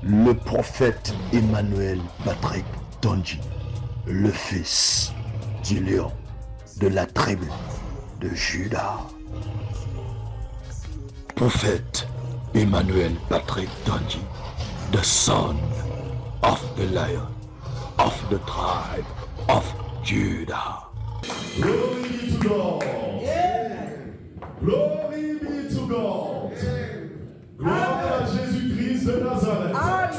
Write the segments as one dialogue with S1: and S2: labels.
S1: le prophète Emmanuel Patrick Tondji, le fils du lion de la tribu de Juda. Prophète Emmanuel Patrick Tondji, the son of the lion of the tribe of Judah.
S2: Glory be to God. Glory be to God. Gloire à Jésus-Christ de Nazareth.
S3: Amen.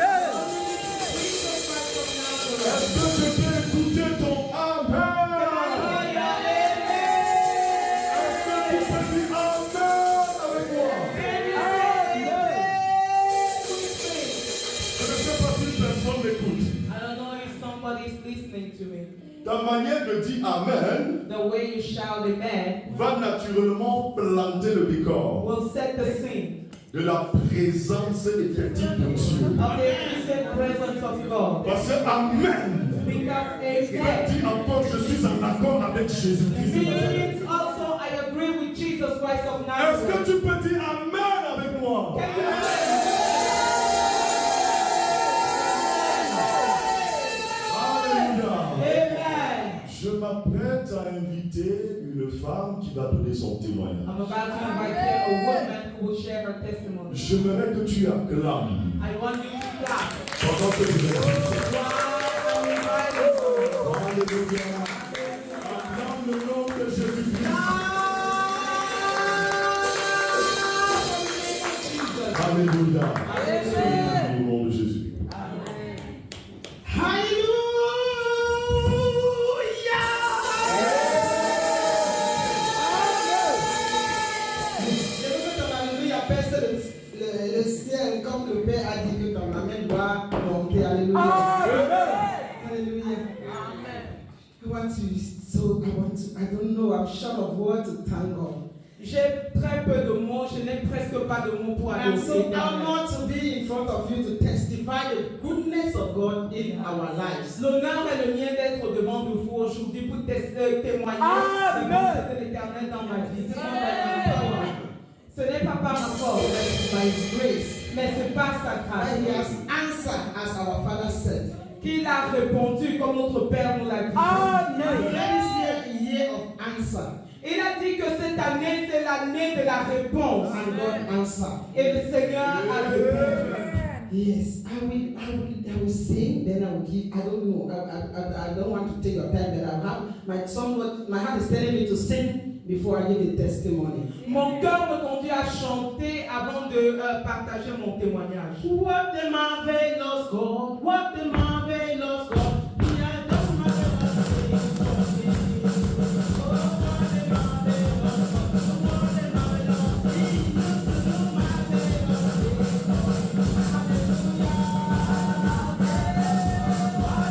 S2: Est-ce que je peux écouter ton Amen? Est-ce que tu peux dire Amen avec moi? Je ne sais pas si une personne m'écoute.
S3: I don't know if somebody's listening to me.
S2: Ta manière de dire Amen
S3: The way you shout amen
S2: va naturellement planter le décor
S3: will set the scene
S2: de la présence effective de Dieu.
S3: of the instant presence of God.
S2: Parce que Amen
S3: Because
S2: va
S3: amen
S2: dire encore je suis en accord avec Jésus-Christ.
S3: means also I agree with Jesus Christ of
S2: Est-ce que
S3: Nazareth.
S2: tu peux dire Amen avec moi?
S3: Can you
S2: Alléluia.
S3: amen?
S2: Je m'apprête à inviter une femme qui va donner son témoignage.
S3: I'm about to invite here a woman who will share her testimony.
S2: J'aimerais que tu acclames
S3: I want you to clap.
S2: pendant que je vais inviter.
S3: Wow,
S2: Alléluia. Acclame le nom de Jésus-Christ. Alléluia.
S3: Amen.
S2: Au nom de Jésus.
S4: Je veux que ton alléluia perce le ciel comme le Père a dit que ton amen doit monter. Alléluia. Alléluia. I don't know, I'm short of words to thank God.
S3: J'ai très peu de mots, je n'ai presque pas de mots pour
S4: I'm
S3: adresser.
S4: so honored to be in front of you to testify the goodness of God in our lives.
S3: L'honneur est le mien d'être devant de vous aujourd'hui pour témoigner de la de l'Éternel dans ma vie. Ce n'est pas par ma force,
S4: By His grace,
S3: mais c'est par sa
S4: that He has
S3: grâce
S4: answered as our Father said.
S3: qu'il a répondu comme notre Père nous l'a dit.
S4: Let us hear a year of answer.
S3: Il a dit que cette année, c'est l'année de la réponse.
S4: And God answered.
S3: Et le Seigneur a répondu.
S4: Yes, I will sing, then I will give. I don't know. I don't want to take your time, but I have my heart is telling me to sing before I give the testimony.
S3: Mon cœur me conduit à chanter avant de partager mon témoignage.
S4: What the marvelous God, what the marvelous God. He has done marvelous things for me. Oh, what the marvelous God, what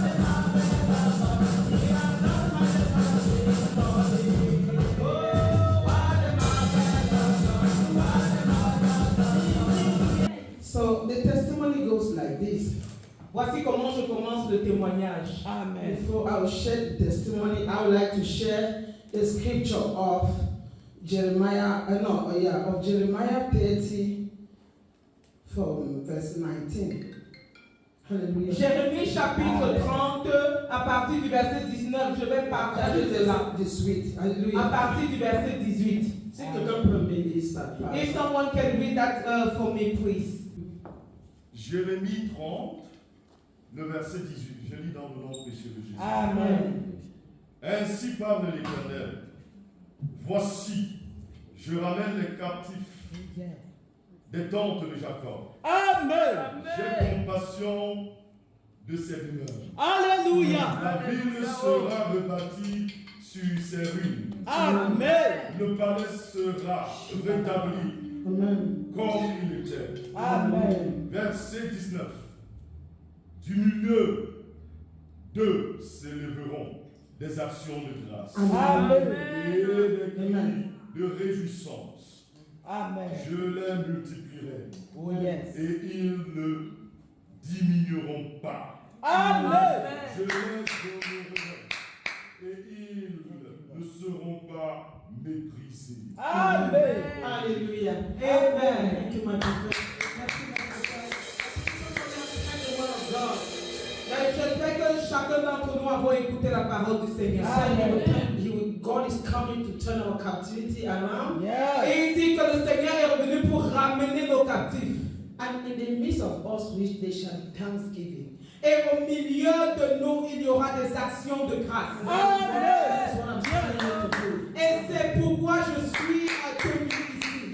S4: the marvelous things, what So the testimony goes like this.
S3: Voici comment je commence le témoignage.
S4: Amen. Before I will share the testimony, I would like to share the scripture of Jeremiah. Of Jeremiah 30 from verse 19. Hallelujah.
S3: Jérémie chapitre 30 à partir du verset 19. Je vais partager cela.
S4: This week.
S3: À
S4: Hallelujah.
S3: partir du verset 18.
S4: Si quelqu'un peut me lire ça.
S3: If someone can read that for me, please.
S2: Jérémie 30, le verset 18. Je lis dans le nom précieux de Jésus.
S4: Amen.
S2: Ainsi parle l'Éternel. Voici, je ramène les captifs des tentes de Jacob.
S4: Amen.
S2: J'ai compassion de ses demeures.
S4: Alléluia.
S2: La ville sera rebâtie sur ses ruines.
S4: Amen.
S2: Le palais sera rétabli
S4: Amen.
S2: comme il était.
S4: Amen.
S2: Verset 19. Du milieu d'eux s'élèveront des actions de grâce
S4: Amen.
S2: et des cris de réjouissance.
S4: Amen.
S2: Je les multiplierai
S4: Oh yes.
S2: et ils ne diminueront pas.
S4: Amen.
S2: Je les honorerai et ils ne seront pas méprisés.
S4: Amen. Alléluia. Amen. Thank you, my prophet.
S3: chacun d'entre nous avons écouté la parole du Seigneur.
S4: God is coming to turn our captivity around.
S3: Et il dit que le Seigneur est revenu pour ramener nos captifs.
S4: And in the midst of us, which there shall be thanksgiving.
S3: Et au milieu de nous, il y aura des actions de grâce.
S4: That's what I'm telling you to do.
S3: Et c'est pourquoi je suis tenu ici.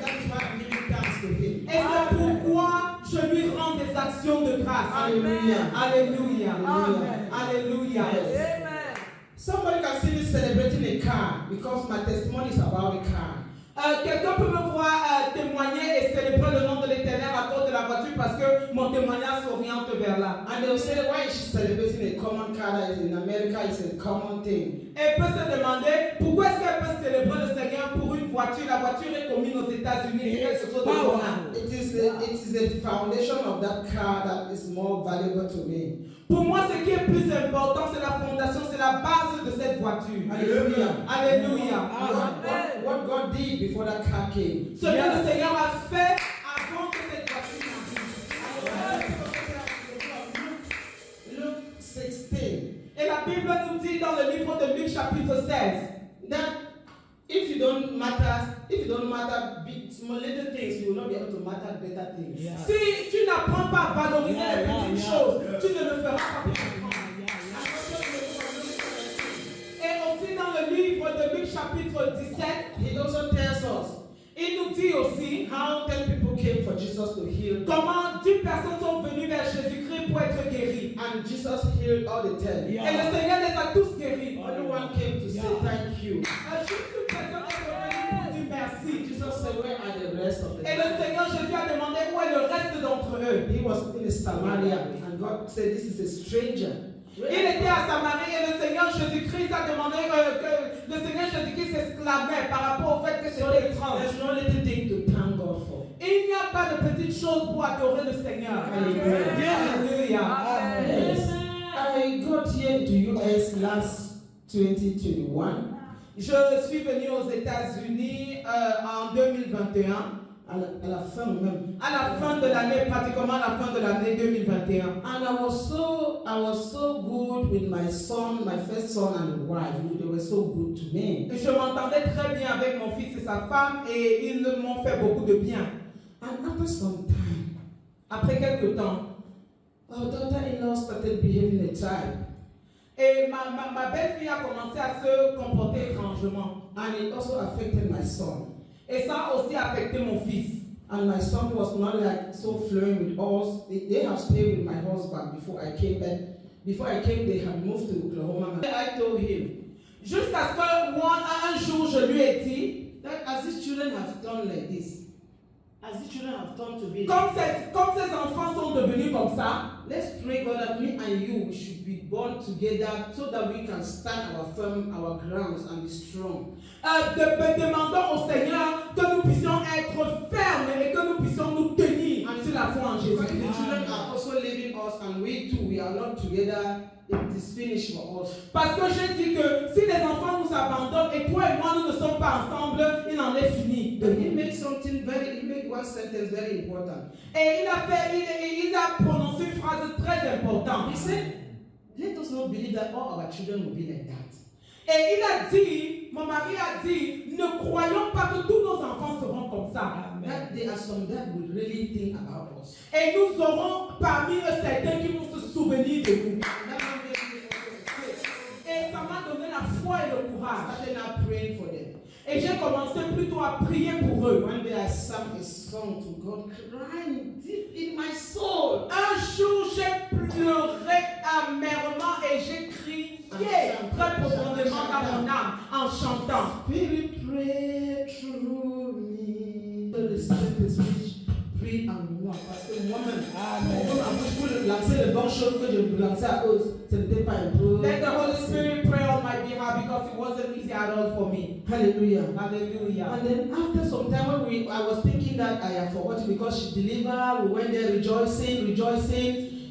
S4: That is why I'm giving thanks to Him.
S3: Et c'est pourquoi je lui rends des actions de grâce.
S4: Hallelujah.
S3: Alléluia.
S4: Amen.
S3: Alléluia.
S4: Yes. Somebody can see me celebrating a car because my testimony is about a car.
S3: Quelqu'un peut me voir témoigner et célébrer le nom de l'Éternel à cause de la voiture parce que mon témoignage s'oriente vers là.
S4: And they'll say, why is she celebrating a common car that is in America? It's a common thing.
S3: Elle peut se demander pourquoi est-ce qu'elle peut célébrer le Seigneur pour une voiture. La voiture est commune aux États-Unis. C'est quelque chose de commun.
S4: It is the foundation of that car that is more valuable to me.
S3: Pour moi, ce qui est plus important, c'est la fondation, c'est la base de cette voiture.
S4: Hallelujah.
S3: Alléluia.
S4: What God did before that car came.
S3: Ce que le Seigneur a fait avant que cette voiture n'arrive.
S4: Luke 16.
S3: Et la Bible nous dit dans le livre de Luc chapitre 16
S4: that if you don't matter big small little things, you will not be able to matter better things.
S3: Yeah. Si tu n'apprends pas à valoriser les petites choses, tu ne le feras pas. Et aussi dans le livre de Luc chapitre 17,
S4: He also tells us
S3: il nous dit aussi
S4: how 10 people came for Jesus to heal.
S3: comment 10 personnes sont venues vers Jésus-Christ pour être guéries.
S4: And Jesus healed all the 10.
S3: Et le Seigneur les a tous guéris.
S4: Only one came to say thank you.
S3: Juste une personne est venue pour dire merci.
S4: Jesus said, where are the rest of the
S3: Et le Seigneur Jésus a demandé où est le reste d'entre eux.
S4: He was in Samaria and God said, this is a stranger.
S3: Il était à Samarie et le Seigneur Jésus-Christ a demandé que le Seigneur Jésus-Christ s'exclamait par rapport au fait que c'était étrange.
S4: There's no little thing to thank God for.
S3: Il n'y a pas de petites choses pour adorer le Seigneur.
S4: Alléluia.
S3: Alléluia.
S4: Yes. I got here to US last 2021.
S3: Je suis venu aux États-Unis en 2021.
S4: À la fin même.
S3: À la fin de l'année, pratiquement à la fin de l'année 2021.
S4: And I was so good with my son, my first son and the wife. They were so good to me.
S3: Je m'entendais très bien avec mon fils et sa femme et ils m'ont fait beaucoup de bien.
S4: And after some time,
S3: après quelque temps,
S4: our daughter-in-law started behaving a type.
S3: Et ma belle-fille a commencé à se comporter étrangement.
S4: And it also affected my son.
S3: Et ça a aussi affecté mon fils.
S4: And my son was not like so fluent with us. They have stayed with my husband before I came back. Before I came, they had moved to Oklahoma. I told him,
S3: jusqu'à ce qu'un jour je lui ai dit,
S4: that as these children have done like this, as these children have turned to be,
S3: comme ces enfants sont devenus comme ça,
S4: let's pray God that me and you we should be born together so that we can stand our grounds and be strong.
S3: Demandons au Seigneur que nous puissions être fermes et que nous puissions nous tenir sur la foi en Jésus.
S4: The children are also leaving us and we too, we are not together. It is finished for us.
S3: Parce que j'ai dit que si les enfants nous abandonnent et toi et moi nous ne sommes pas ensemble, il en est fini.
S4: He made one sentence very important.
S3: Et il a prononcé une phrase très importante.
S4: He said, let us not believe that all our children will be like that.
S3: Et il a dit, mon mari a dit, ne croyons pas que tous nos enfants seront comme ça.
S4: That there are some that will really think about us.
S3: Et nous aurons parmi eux certains qui vont se souvenir de nous. Et ça m'a donné la foi et le courage.
S4: I started now praying for them.
S3: Et j'ai commencé plutôt à prier pour eux.
S4: One day I sang a song to God, crying deep in my soul.
S3: Un jour, j'ai pleuré amèrement et j'ai crié très profondément dans mon âme en chantant.
S4: Spirit, pray through me. The Spirit is rich, free and one. Parce que moi-même, je voulais lancer les bonnes choses que je lançais à eux. Ce n'était pas un peu.
S3: Let the Holy Spirit pray on my behalf because it wasn't easy at all for me.
S4: Hallelujah.
S3: Hallelujah.
S4: And then after some time when I was thinking that I had forgotten because she delivered, we went there rejoicing.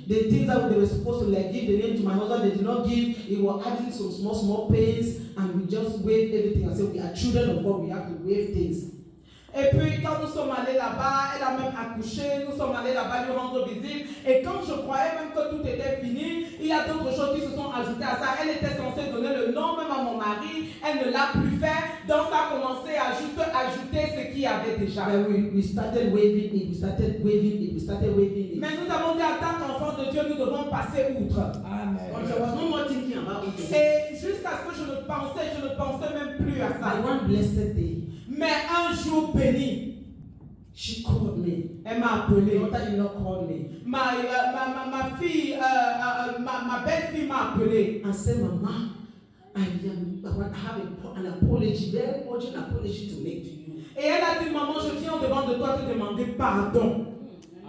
S4: The things that they were supposed to like give the name to my husband, they did not give. It was adding some small pains, and we just waved everything and said, we are children of God, we have to wave things.
S3: Et puis quand nous sommes allés là-bas, elle a même accouché, nous sommes allés là-bas lui rendre visite. Et quand je croyais même que tout était fini, il y a d'autres choses qui se sont ajoutées à ça. Elle était censée donner le nom même à mon mari, elle ne l'a plus fait. Donc ça a commencé à juste ajouter ce qu'il y avait déjà.
S4: But we started waving it, we started waving it, we started waving it.
S3: Mais nous avons dit en tant qu'enfants de Dieu, nous devons passer outre.
S4: But there was no more thinking about it.
S3: Et jusqu'à ce que je ne pensais même plus à ça.
S4: By one blessed day,
S3: Mais un jour béni,
S4: she called me.
S3: elle m'a appelé.
S4: My daughter-in-law called me
S3: Ma fille, ma belle-fille m'a appelé.
S4: and said, Mama, I have an apology, very urgent apology to make to you.
S3: Et elle a dit, maman, je viens au-devant de toi te demander pardon.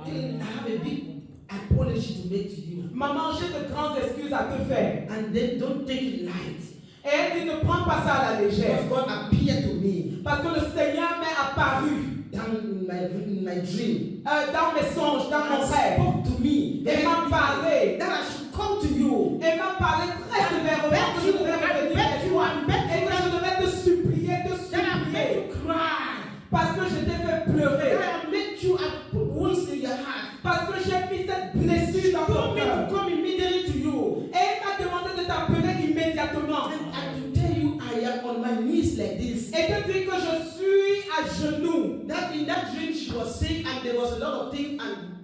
S4: I have a big apology to make to you.
S3: Maman, j'ai de grandes excuses à te faire.
S4: And then don't take it light.
S3: Et elle dit, ne prends pas ça à la légère.
S4: Because God appeared to me
S3: Parce que le Seigneur m'est apparu
S4: in my dream.
S3: dans mes songes, dans mon
S4: And
S3: rêve.
S4: spoke to me.
S3: Elle m'a parlé.
S4: That I should come to you.
S3: Elle m'a parlé très sévèrement que je devais revenir vers toi. Et que je devais te supplier,
S4: That I made you cry.
S3: parce que je t'ai fait pleurer.
S4: That I made you put wounds in your heart.
S3: Parce que j'ai mis cette blessure dans ton
S4: Told me
S3: cœur.
S4: to come immediately to you.
S3: Et elle m'a demandé de t'appeler immédiatement.
S4: And to tell you I am on my knees like this.
S3: Et te dire que je suis à genoux.
S4: That in that dream she was sick and there was a lot of things and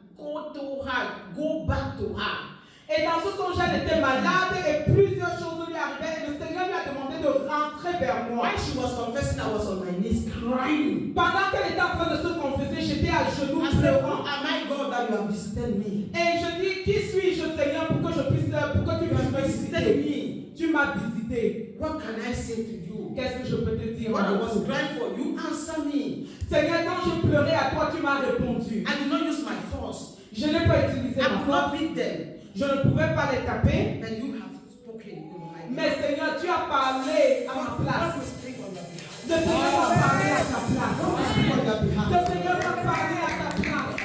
S4: go back to her.
S3: Et dans ce songe, elle était malade et plusieurs choses lui arrivaient. Et le Seigneur lui a demandé de rentrer vers moi.
S4: While she was confessing, I was on my knees crying.
S3: Pendant qu'elle était en train de se confesser, j'étais à genoux
S4: I said,
S3: pleurant.
S4: am I God that you have visited me?
S3: Et je dis, qui suis-je, Seigneur, pour que tu puisses me visiter? Tu m'as visité.
S4: What can I say to you?
S3: Qu'est-ce que je peux te dire?
S4: When I was crying for you, answer me.
S3: Seigneur, quand je pleurais à toi, tu m'as répondu.
S4: I did not use my force.
S3: Je n'ai pas utilisé
S4: I
S3: ma
S4: could
S3: force.
S4: not beat them.
S3: Je ne pouvais pas les taper.
S4: Then you have spoken in my
S3: Mais Seigneur, tu as parlé à ma place.
S4: God will speak on your behalf.
S3: Le Seigneur m'a parlé à ta place.
S4: God will speak on your
S3: Le
S4: behalf.
S3: Seigneur m'a parlé à ta place.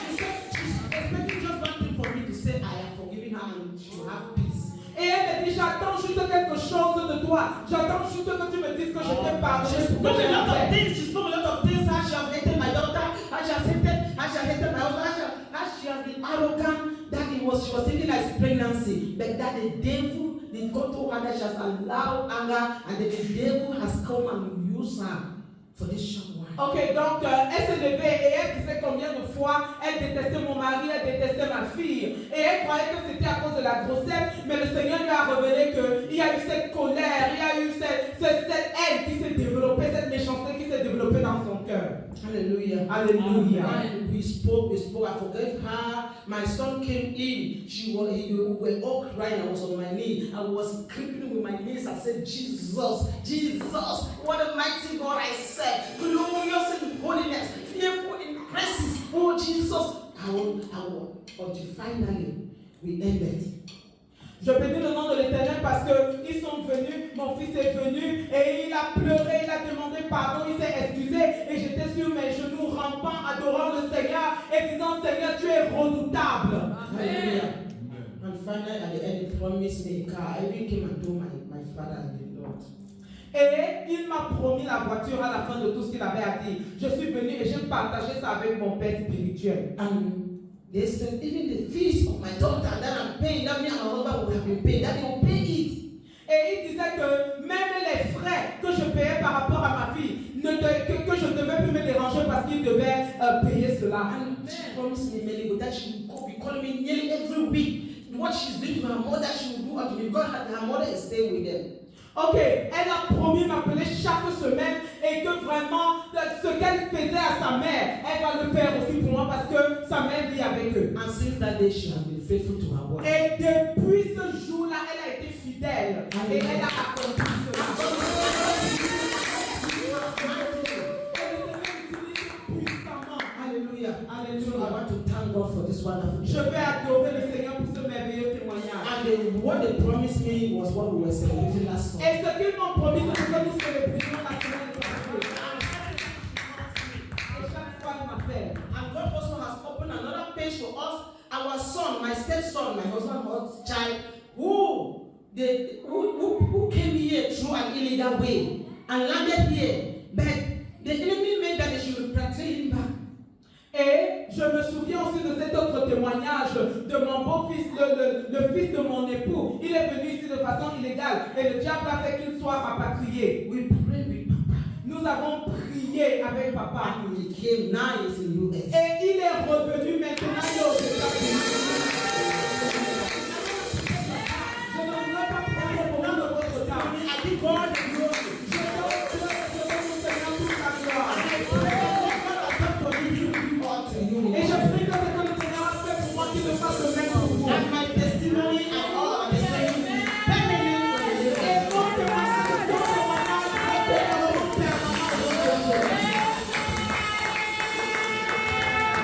S4: She said she's expecting just one thing for me to say I have forgiven her and she will have peace.
S3: Et elle me dit, j'attends juste quelque chose de toi. J'attends juste que tu me dises que je t'ai pardonné.
S4: She
S3: pour que
S4: spoke a
S3: j'ai
S4: lot of
S3: fait.
S4: things. She spoke a lot of things. How she have hated my daughter. How she has hated my husband. How she has been arrogant. That she was thinking that it's pregnancy. But that the devil, God told her that she has allowed anger and that the devil has come and used her for this short while.
S3: Ok, donc elle s'est levée et elle disait combien de fois elle détestait mon mari, elle détestait ma fille. Et elle croyait que c'était à cause de la grossesse, mais le Seigneur lui a révélé qu'il y a eu cette colère, il y a eu cette haine qui s'est développée, cette méchanceté qui s'est développée dans son cœur.
S4: Hallelujah.
S3: Alléluia.
S4: And we spoke, I forgave her. My son came in. We were all crying. I was on my knee. I was creeping with my knees. I said, Jesus, what a mighty God I serve. Glorious in holiness, fearful in praises. Oh, Jesus. Until finally, we ended.
S3: Je bénis le nom de l'Éternel parce qu'ils sont venus, mon fils est venu et il a pleuré, il a demandé pardon, il s'est excusé et j'étais sur mes genoux rampant, adorant le Seigneur et disant Seigneur, tu es redoutable.
S4: Hallelujah. And finally, at the end, he promised me a car. I even came and told my father and the Lord.
S3: Et il m'a promis la voiture à la fin de tout ce qu'il avait à dire. Je suis venu et j'ai partagé ça avec mon père spirituel.
S4: They said, even the fees of my daughter that I'm paying, that me and my husband would have been paid, that they will pay it.
S3: Et il disait que même les frais que je payais par rapport à ma fille, que je ne devais plus me déranger parce qu'il devait payer cela.
S4: And she promised me many that she will be calling me nearly every week. What she's doing to her mother, she will do unto me. God had her mother is staying with them.
S3: Ok, elle a promis m'appeler chaque semaine et que vraiment ce qu'elle faisait à sa mère, elle va le faire aussi pour moi parce que sa mère vit avec eux.
S4: And since that day, she has been faithful to her word.
S3: Et depuis ce jour-là, elle a été fidèle et elle a accompli cela.
S4: Hallelujah.
S3: Alléluia.
S4: So I want to thank God for this wonderful
S3: Je
S4: job.
S3: vais adorer le Seigneur pour ce merveilleux témoignage.
S4: And what they promised me was what we were celebrating last Sunday.
S3: Et ce qu'ils m'ont promis, c'est ce que nous célébrions la semaine passée. Et chaque fois, il m'appelle.
S4: And God also has opened another page for us. Our son, my stepson, my husband's child, who came here through an illegal way and landed here. But the enemy made that they should
S3: Et je me souviens aussi de cet autre témoignage de mon beau-fils, le fils de mon époux. Il est venu ici de façon illégale et le diable a fait qu'il soit rapatrié.
S4: We prayed with Papa.
S3: Nous avons prié avec papa.
S4: And he came now he's in US.
S3: Et il est revenu maintenant il est aux États-Unis. Je ne voudrais pas prendre beaucoup de votre temps. I give God the glory. Je donne au Seigneur toute la gloire. Et je prie que ce que le Seigneur a fait pour moi, qu'il le fasse le même pour vous.
S4: And my testimony and all of the things permanent for you.
S3: Et mon témoignage,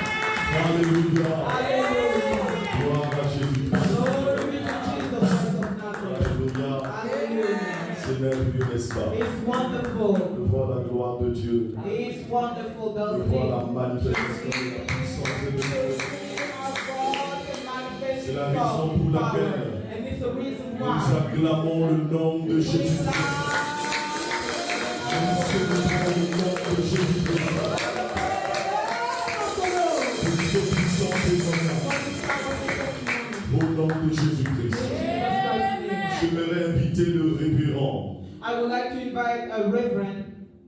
S2: Alléluia.
S3: Alléluia.
S2: Gloire à Jésus. Alléluia. C'est merveilleux, n'est-ce pas?
S3: It's wonderful.
S2: De voir la gloire de Dieu.
S3: It's wonderful,
S2: De
S3: doesn't
S2: voir
S3: it?
S2: la manifestation de la puissance de Dieu. C'est la raison pour laquelle
S3: And it's the reason
S2: nous
S3: why
S2: acclamons le nom de
S3: we
S2: Jésus.
S3: love
S2: Nous célébrons le nom de Jésus. Pour ce puissant témoignage. Au nom de Jésus-Christ. J'aimerais inviter le révérend
S3: I would like to invite a Reverend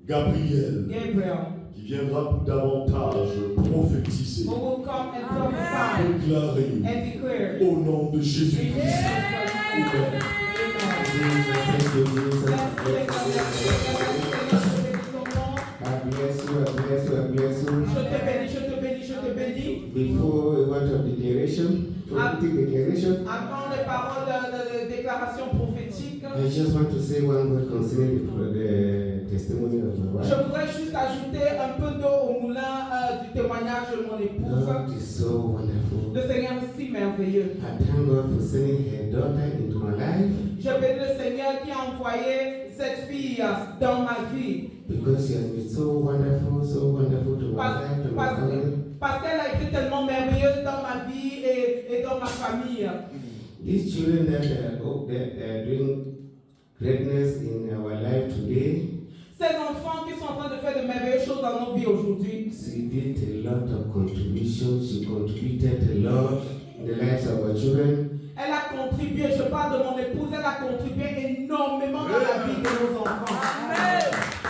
S2: Gabriel
S3: Gabriel
S2: qui viendra pour davantage prophétiser,
S3: who will come and prophesy
S2: déclarer
S3: and declare.
S2: au nom de Jésus-Christ. Amen.
S5: God bless you, I bless you, I bless you.
S3: Je te bénis, je te bénis, je te bénis.
S5: Before a word of declaration, prophetic declaration,
S3: Avant les paroles de déclaration prophétique,
S5: I just want to say one word concerning the testimony of my
S3: je
S5: wife.
S3: voudrais juste ajouter un peu d'eau au moulin du témoignage de mon épouse.
S5: God is so wonderful.
S3: Le Seigneur est si merveilleux.
S5: I thank God for sending her daughter into my life
S3: Je bénis le Seigneur qui a envoyé cette fille dans ma vie.
S5: because she has been so wonderful to my life, to my family.
S3: Parce qu'elle a été tellement merveilleuse dans ma vie et dans ma famille.
S5: These children that are doing greatness in our life today,
S3: Ces enfants qui sont en train de faire de merveilleuses choses dans nos vies aujourd'hui.
S5: she did a lot of contribution. She contributed a lot in the lives of our children.
S3: Elle a contribué, je parle de mon épouse, elle a contribué énormément dans la vie de nos enfants. Amen.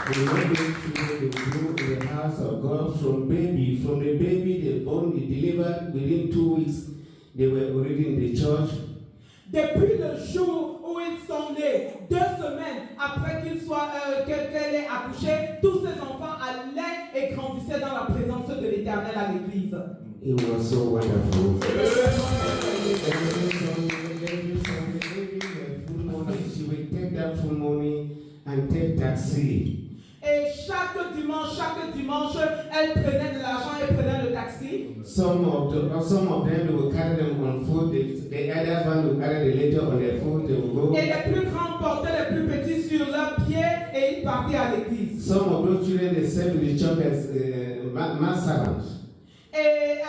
S5: We know these children, they grew in the house of God from the baby they born, they delivered within 2 weeks, they were already in the church.
S3: Depuis le jour où ils sont nés, 2 semaines après qu'elle ait accouché, tous ces enfants allaient et grandissaient dans la présence de l'Éternel à l'église.
S5: It was so wonderful. Every full money, she would take that full money and take taxi.
S3: Et chaque dimanche, elle prenait de l'argent et prenait le taxi.
S5: Some of them they will carry them on foot. The others one will carry the later on their foot. They will go.
S3: Et les plus grands portaient les plus petits sur leurs pieds et ils partaient à l'église.
S5: Some of those children they serve in the church as mass servants.
S3: Et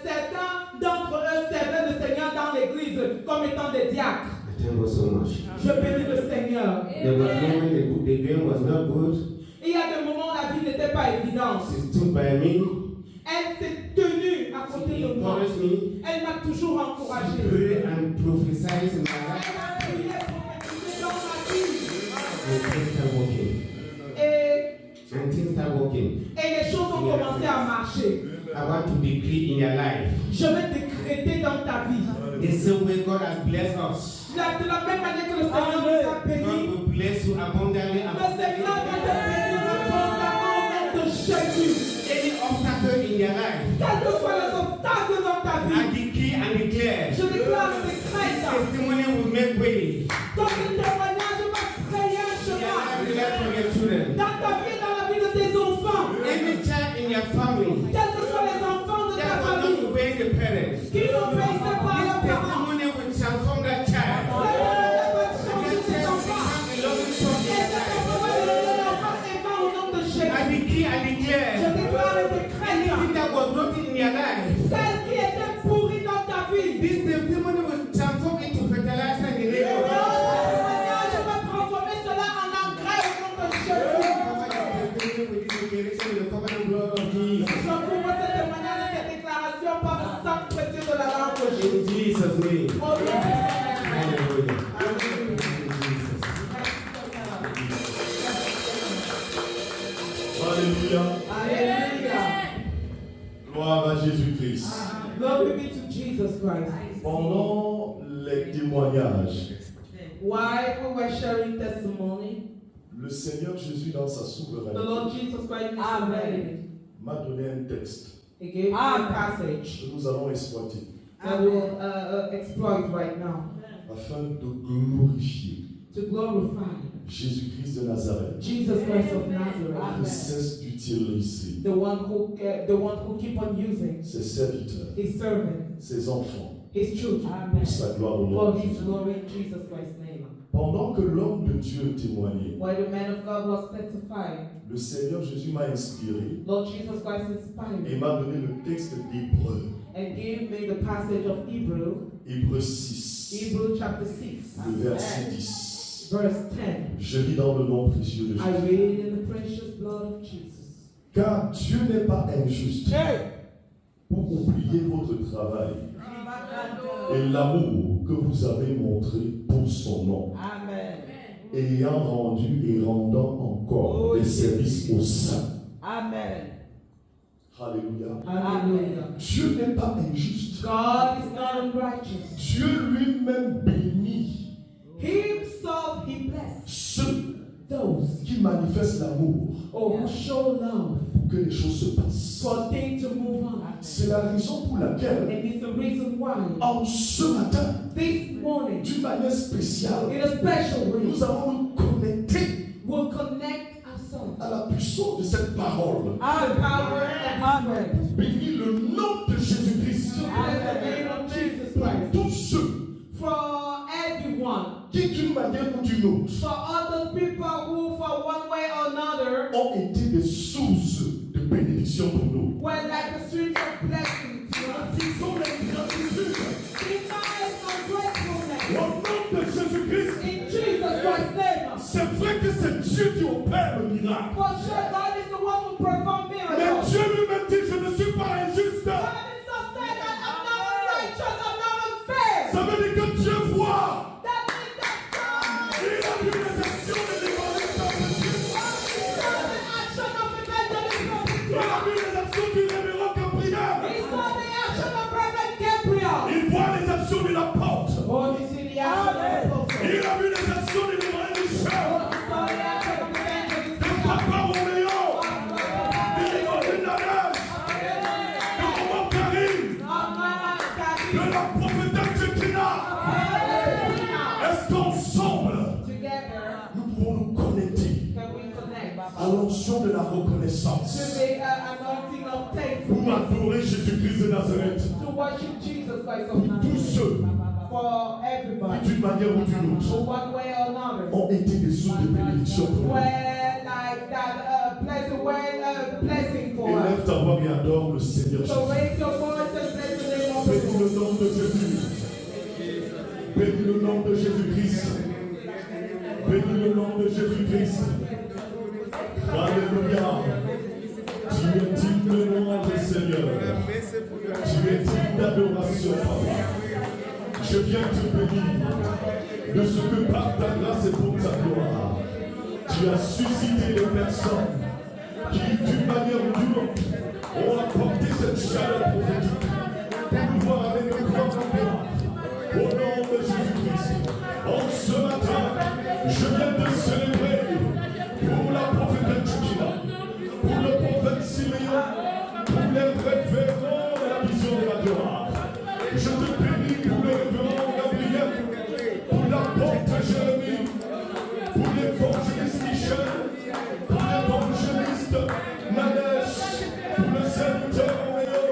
S3: certains d'entre eux servaient le Seigneur dans l'église comme étant des diacres.
S5: I thank God so much.
S3: Je bénis le Seigneur.
S5: There was no when the game was not good.
S3: Il y a des moments où la vie n'était pas évidente.
S5: She stood by me.
S3: Elle s'est tenue à côté
S5: She
S3: de moi.
S5: encouraged me.
S3: Elle m'a toujours
S5: She
S3: encouragé.
S5: prayed and prophesied in my
S3: Elle
S5: life.
S3: a prié prophétisé dans ma vie.
S5: And things start working.
S3: Et les choses ont commencé à marcher.
S5: I want to decree in your life.
S3: Je vais décréter dans ta vie.
S5: The same way God has blessed us.
S3: De la même manière que le Seigneur nous a
S5: God
S3: bénis,
S5: will bless you abundantly.
S3: le Seigneur va te bénir abondamment au nom de Jésus.
S5: Any obstacle in your life,
S3: Quels que soient les obstacles dans ta
S5: I
S3: vie,
S5: decree and declare.
S3: je déclare et décrète.
S5: Testimony will make way.
S3: Ton témoignage va créer un
S5: In your life,
S3: chemin.
S5: for your children.
S3: Dans ta vie, dans la vie de tes enfants.
S5: Any child in your family
S3: Quels que soient les enfants de ta
S5: that will
S3: famille
S5: not obey the parents.
S3: qui sont faits par leurs
S5: This
S3: parents.
S5: testimony will transform that child.
S3: Seigneur, va changer
S5: This
S3: tes
S5: child will
S3: enfants.
S5: become a loving son in
S3: Et
S5: your
S3: cet
S5: life.
S3: enfant va devenir un enfant aimant au nom de
S5: I
S3: Jésus.
S5: decree and
S3: Je
S5: declare.
S3: déclare et décrète.
S5: Anything that was broken in your life,
S3: Celle qui était pourrie dans ta vie.
S5: this testimony will transform into fertilizer in the
S3: Le
S5: name of God.
S3: témoignage va transformer cela en engrais au nom de Jésus.
S5: Cover your testimony with this declaration in the covenant blood of Jesus.
S3: Je couvre ce témoignage et
S2: Alléluia.
S3: Hallelujah.
S2: Gloire à Jésus-Christ.
S3: Glory be to Jesus Christ.
S2: Pendant les témoignages,
S3: While we were sharing testimony,
S2: le Seigneur Jésus, dans sa
S3: the
S2: souveraineté,
S3: Lord Jesus Christ is sovereign.
S2: m'a donné un texte
S3: He gave me a passage
S2: que nous allons exploiter
S3: that we'll exploit right now
S2: afin de glorifier
S3: to glorify
S2: Jésus-Christ de Nazareth,
S3: Jesus Christ of
S2: qui ne
S3: Nazareth,
S2: cesse d'utiliser
S3: the one who keep on using
S2: ses serviteurs,
S3: his servants,
S2: ses enfants,
S3: his children,
S2: pour sa gloire au nom
S3: for
S2: de
S3: his
S2: Jésus.
S3: glory in Jesus Christ's name.
S2: Pendant que l'homme de Dieu témoignait,
S3: While the man of God was testifying,
S2: le Seigneur Jésus m'a inspiré
S3: Lord Jesus Christ inspired
S2: et
S3: me
S2: m'a donné le texte d'Hébreu,
S3: and gave me the passage of Hebrew,
S2: Hébreu 6,
S3: Hebrew chapter 6,
S2: le verset 10.
S3: verse 10.
S2: Je lis dans le nom précieux de
S3: I
S2: Jésus.
S3: read in the precious blood of Jesus.
S2: Car Dieu n'est pas injuste pour oublier votre travail et l'amour que vous avez montré pour son nom,
S3: Amen.
S2: ayant rendu et rendant encore des services aux saints.
S3: Amen.
S2: Alléluia.
S3: Hallelujah.
S2: Dieu n'est pas injuste.
S3: God is not unrighteous.
S2: Dieu lui-même bénit
S3: Himself He blessed
S2: ceux
S3: those
S2: qui manifestent l'amour
S3: who show love
S2: pour que les choses se passent.
S3: for things to move on.
S2: C'est la raison pour laquelle,
S3: And it's the reason why
S2: en ce matin,
S3: this morning,
S2: d'une manière spéciale,
S3: in a special way,
S2: nous allons nous connecter
S3: we'll connect ourselves
S2: à la puissance de cette parole.
S3: to the power of His word.
S2: Bénis le nom de Jésus-Christ.
S3: Bless the name of Jesus Christ.
S2: Tous ceux
S3: For everyone,
S2: qui, d'une manière ou d'une autre,
S3: for other people who, for one way or another,
S2: ont été des sources de bénédiction pour nous.
S3: were like the streets of blessing to us.
S2: Ils sont les gratitudes.
S3: Denies of gratefulness.
S2: Au nom de Jésus-Christ,
S3: In Jesus Christ's name.
S2: c'est vrai que c'est Dieu qui opère le miracle.
S3: For sure, God is the one who performs
S2: Mais
S3: miracles.
S2: Dieu lui-même dit, je ne suis pas injuste.
S3: God himself said that I'm not unrighteous, I'm not unfair.
S2: Ça veut dire que Dieu voit.
S3: That means that God
S2: Il a vu les actions des évangélistes.
S3: saw the action of evangelism.
S2: Il a vu les actions du révérend Gabriel.
S3: He saw the action of Reverend Gabriel.
S2: Il voit les actions de l'apôtre.
S3: Oh, you see the action of the prophet.
S2: Il a vu les actions de l'évangile Michel.
S3: Oh, he saw the action of evangelism.
S2: De Papa Roméo. De l'évangile Nadège. De Maman Karine. De la prophétesse Tchekina. Est-ce qu'ensemble,
S3: Together,
S2: nous pouvons nous connecter
S3: can we connect
S2: à l'onction de la reconnaissance
S3: to the anointing of
S2: pour
S3: thankfulness
S2: adorer Jésus-Christ de Nazareth?
S3: to worship Jesus Christ of
S2: Tous
S3: Nazareth
S2: ceux
S3: for
S2: qui,
S3: everybody,
S2: d'une manière ou d'une
S3: for
S2: autre,
S3: one way or another,
S2: ont été des sources de bénédiction pour nous.
S3: where like that blessing for us.
S2: Élève ta voix et adore le Seigneur
S3: So
S2: Jésus.
S3: raise your voice and bless the name of the
S2: Bénis
S3: Lord.
S2: le nom de Jésus. Bénis le nom de Jésus-Christ. Bénis le nom de Jésus-Christ. Alléluia. Tu es digne de louange, Seigneur. Tu es digne d'adoration, Papa. Je viens te bénir de ce que par ta grâce et pour ta gloire, tu as suscité des personnes qui, d'une manière ou d'une autre, ont apporté cette chaleur prophétique pour pouvoir avec le grand miracle. Au nom de Jésus-Christ, en ce matin, je viens de célébrer pour la prophétesse Tchekina, pour le prophète Simeon, pour les révérends de la vision de la gloire. Je te bénis pour le révérend Gabriel, pour l'apôtre Jérémie, pour l'évangéliste Michel, pour l'évangéliste Nadège, pour le serviteur Roméo,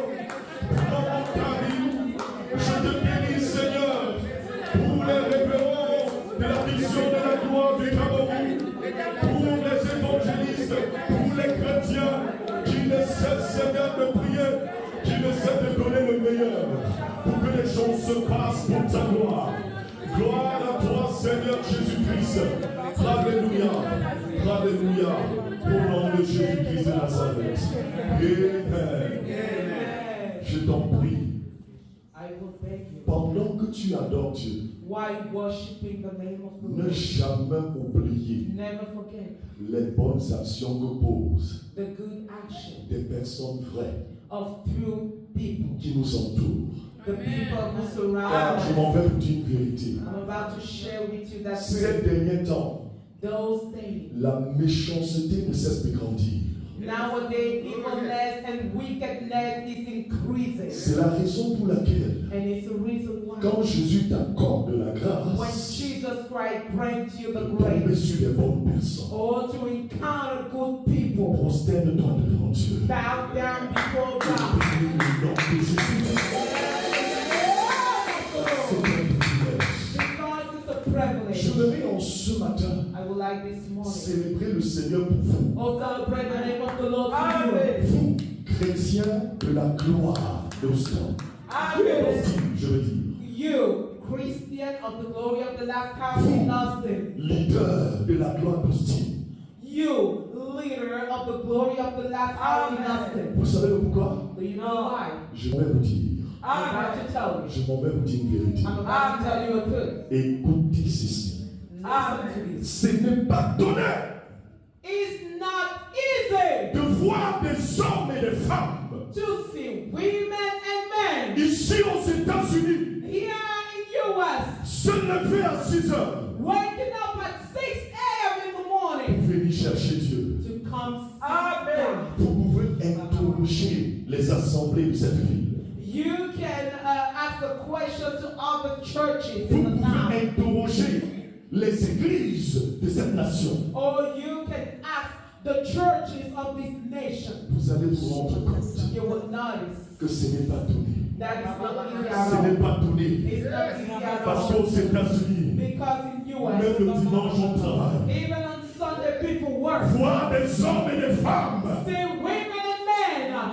S2: pour Maman Karine. Je te bénis, Seigneur, pour les révérends de la vision de la gloire du Cameroun, pour les évangélistes, pour les chrétiens qui ne cessent, Seigneur, de prier, qui ne cessent de donner le meilleur, pour que les choses se passent pour ta gloire. Gloire à toi, Seigneur Jésus-Christ. Alléluia. Alléluia. Au nom de Jésus-Christ de Nazareth. Amen. Je t'en prie.
S3: I will beg you,
S2: pendant que tu adores Dieu,
S3: while worshiping the name of the
S2: ne
S3: Lord,
S2: jamais oublier
S3: never forget
S2: les bonnes actions que posent
S3: the good action
S2: des personnes vraies
S3: of true people,
S2: qui nous entourent.
S3: the people who
S2: Car
S3: surround
S2: je
S3: us.
S2: m'en vais vous dire une vérité.
S3: I'm about to share with you that
S2: Ces
S3: truth.
S2: derniers temps,
S3: Those days,
S2: la méchanceté ne cesse de grandir.
S3: nowadays, evilness and wickedness is increasing.
S2: C'est la raison pour laquelle,
S3: And it's the reason why
S2: quand Jésus t'accorde la
S3: when
S2: grâce,
S3: Jesus Christ grants you the
S2: de tomber
S3: grace
S2: sur les bonnes personnes,
S3: or to encounter good people,
S2: prosterne-toi devant Dieu.
S3: bow down before God.
S2: Bénis le nom de Jésus. C'est un privilège.
S3: Because it's a privilege.
S2: Je voudrais en ce matin
S3: I would like this morning
S2: célébrer le Seigneur pour vous.
S3: or celebrate the name of the Lord to you.
S2: Vous, chrétiens de la gloire d'Austin. Austin, je veux dire.
S3: You, Christian of the glory of the last house in Austin.
S2: Leader de la gloire d'Austin.
S3: You, leader of the glory of the last hour in Austin.
S2: Vous savez le pourquoi?
S3: Do you know why?
S2: Je vais vous dire.
S3: I'm about to tell you.
S2: Je m'en vais vous dire une vérité.
S3: I'm about to tell you a truth.
S2: Écoutez ceci.
S3: Listen to this.
S2: Ce n'est pas donné
S3: It's not easy
S2: de voir des hommes et des femmes
S3: to see women and men
S2: ici aux États-Unis
S3: here in US
S2: se lever à 6 heures
S3: waking up at 6 a.m. in the
S2: pour
S3: morning
S2: venir chercher Dieu.
S3: to come sit down.
S2: Vous pouvez interroger les assemblées de cette ville.
S3: You can ask a question to other churches
S2: Vous
S3: in the
S2: pouvez
S3: town,
S2: interroger les églises de cette nation.
S3: or you can ask the churches of this nation.
S2: Vous allez vous rendre compte
S3: You will notice
S2: que ce n'est pas donné.
S3: that it's not easy
S2: Ce
S3: at
S2: n'est
S3: all.
S2: pas donné.
S3: It's not easy at
S2: Parce
S3: all.
S2: qu'aux États-Unis,
S3: Because in US,
S2: même le dimanche, on travaille.
S3: even on Sunday, people work.
S2: Voir des hommes et des femmes
S3: See women and men